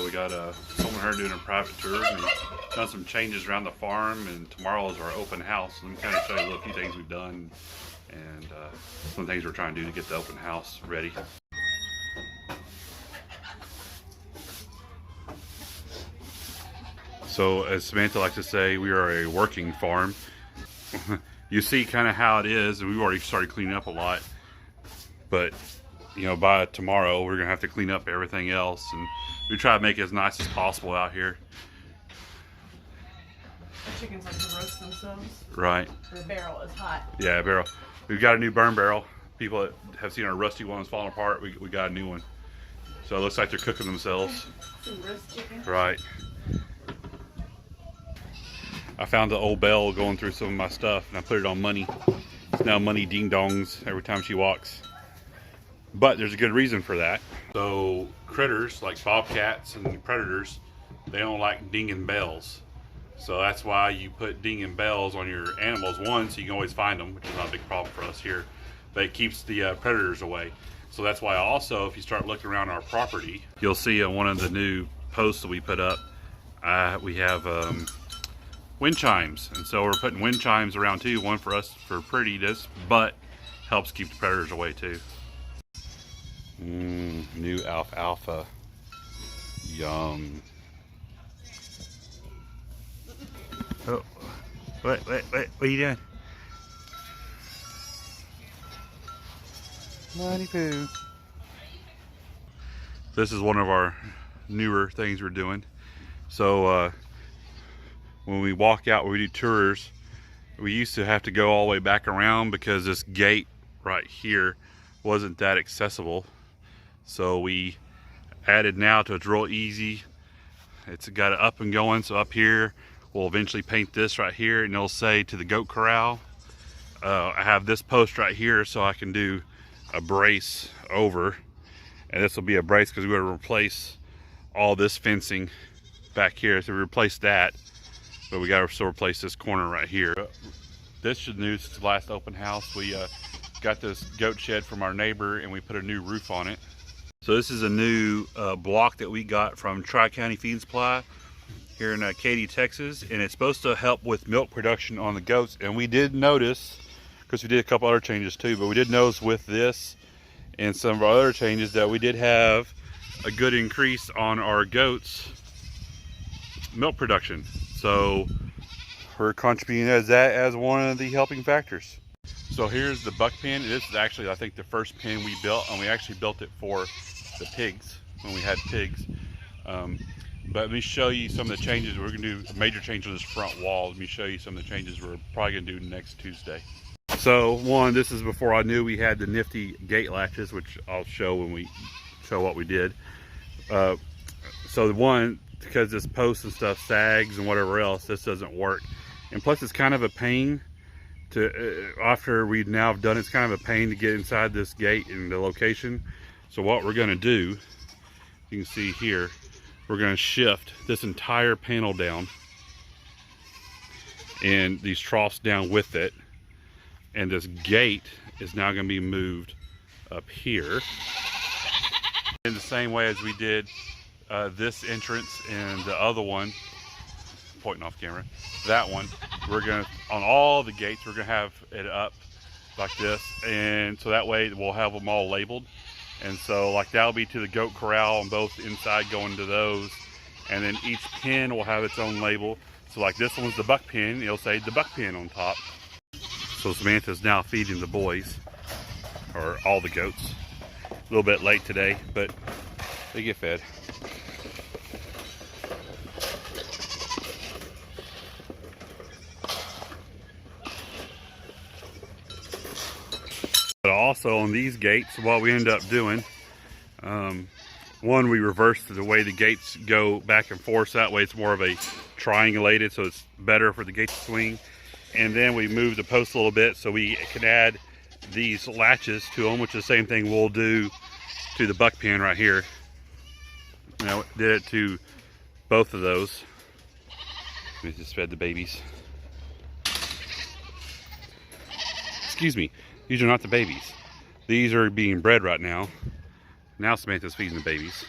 we got someone here doing a private tour and done some changes around the farm, and tomorrow is our open house. Let me kind of show you a few things we've done and some things we're trying to do to get the open house ready. So as Samantha likes to say, we are a working farm. You see kind of how it is, and we've already started cleaning up a lot, but you know, by tomorrow we're gonna have to clean up everything else, and we try to make it as nice as possible out here. The chickens like to roast themselves. Right. The barrel is hot. Yeah, barrel. We've got a new burn barrel. People that have seen our rusty ones falling apart, we got a new one. So it looks like they're cooking themselves. Some roast chicken. Right. I found the old bell going through some of my stuff, and I put it on Money. It's now Money ding dongs every time she walks. But there's a good reason for that. So critters like bobcats and predators, they don't like dinging bells. So that's why you put dinging bells on your animals. One, so you can always find them, which is not a big problem for us here. But it keeps the predators away. So that's why also, if you start looking around our property, you'll see on one of the new posts that we put up, we have wind chimes. And so we're putting wind chimes around too. One for us for prettiness, but helps keep the predators away too. New alfalfa. Yum. Oh, what are you doing? Money poo. This is one of our newer things we're doing. So when we walk out, when we do tours, we used to have to go all the way back around because this gate right here wasn't that accessible. So we added now to it's real easy. It's got it up and going. So up here, we'll eventually paint this right here, and it'll say to the goat corral. I have this post right here, so I can do a brace over, and this will be a brace because we're going to replace all this fencing back here. So we replace that, but we got to still replace this corner right here. This is new since the last open house. We got this goat shed from our neighbor, and we put a new roof on it. So this is a new block that we got from Tri-County Feed Supply here in Katy, Texas, and it's supposed to help with milk production on the goats. And we did notice, because we did a couple other changes too, but we did notice with this and some of our other changes that we did have a good increase on our goats' milk production. So we're contributing as that as one of the helping factors. So here's the buck pen. This is actually, I think, the first pen we built, and we actually built it for the pigs when we had pigs. But let me show you some of the changes. We're going to do a major change on this front wall. Let me show you some of the changes we're probably going to do next Tuesday. So one, this is before I knew we had the nifty gate latches, which I'll show when we show what we did. So the one, because this post and stuff sags and whatever else, this doesn't work. And plus it's kind of a pain to, after we now have done it, it's kind of a pain to get inside this gate in the location. So what we're going to do, you can see here, we're going to shift this entire panel down and these troughs down with it. And this gate is now going to be moved up here in the same way as we did this entrance and the other one, pointing off camera, that one. We're going to, on all the gates, we're going to have it up like this, and so that way we'll have them all labeled. And so like that'll be to the goat corral on both inside going to those, and then each pen will have its own label. So like this one's the buck pen, it'll say the buck pen on top. So Samantha's now feeding the boys, or all the goats. A little bit late today, but they get fed. But also on these gates, what we end up doing, one, we reverse the way the gates go back and forth. So that way it's more of a triangulated, so it's better for the gate to swing. And then we move the post a little bit so we can add these latches to them, which is the same thing we'll do to the buck pen right here. Now, did it to both of those. We just fed the babies. Excuse me, these are not the babies. These are being bred right now. Now Samantha's feeding the babies.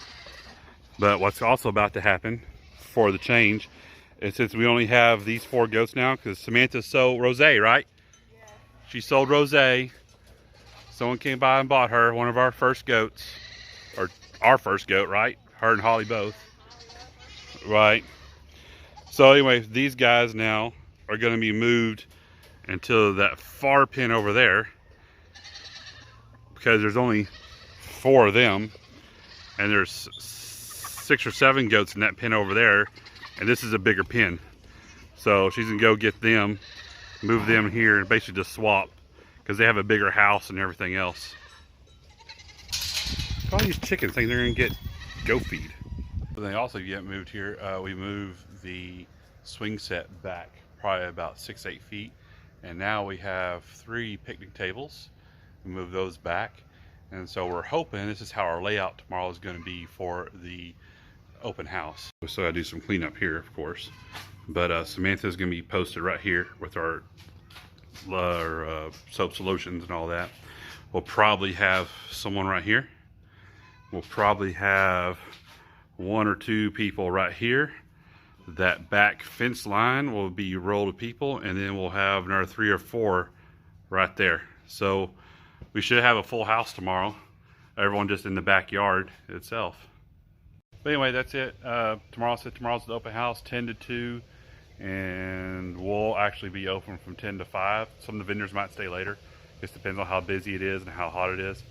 But what's also about to happen for the change is, since we only have these 4 goats now, because Samantha sold Rose, right? Yeah. She sold Rose. Someone came by and bought her one of our first goats, or our first goat, right? Her and Holly both, right? So anyway, these guys now are going to be moved into that far pen over there, because there's only 4 of them, and there's 6 or 7 goats in that pen over there, and this is a bigger pen. So she's gonna go get them, move them here, and basically just swap, because they have a bigger house and everything else. All these chickens think they're gonna get goat feed. But they also get moved here. We moved the swing set back probably about 6-8 feet, and now we have 3 picnic tables. We moved those back, and so we're hoping this is how our layout tomorrow is going to be for the open house. So I do some cleanup here, of course, but Samantha's going to be posted right here with our soap solutions and all that. We'll probably have someone right here. We'll probably have 1 or 2 people right here. That back fence line will be rolled with people, and then we'll have another 3 or 4 right there. So we should have a full house tomorrow. Everyone just in the backyard itself. But anyway, that's it. Tomorrow's the open house, 10 to 2, and we'll actually be open from 10 to 5. Some of the vendors might stay later. Just depends on how busy it is and how hot it is.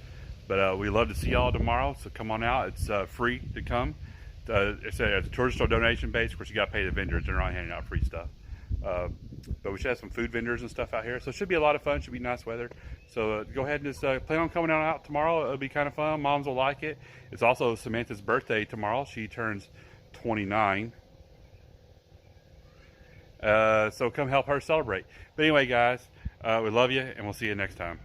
But we love to see y'all tomorrow, so come on out. It's free to come. It's a tourist store donation base. Of course, you got to pay the vendors. They're not handing out free stuff. But we should have some food vendors and stuff out here. So it should be a lot of fun. Should be nice weather. So go ahead and just plan on coming out tomorrow. It'll be kind of fun. Moms will like it. It's also Samantha's birthday tomorrow. She turns 29. So come help her celebrate. But anyway, guys, we love you, and we'll see you next time.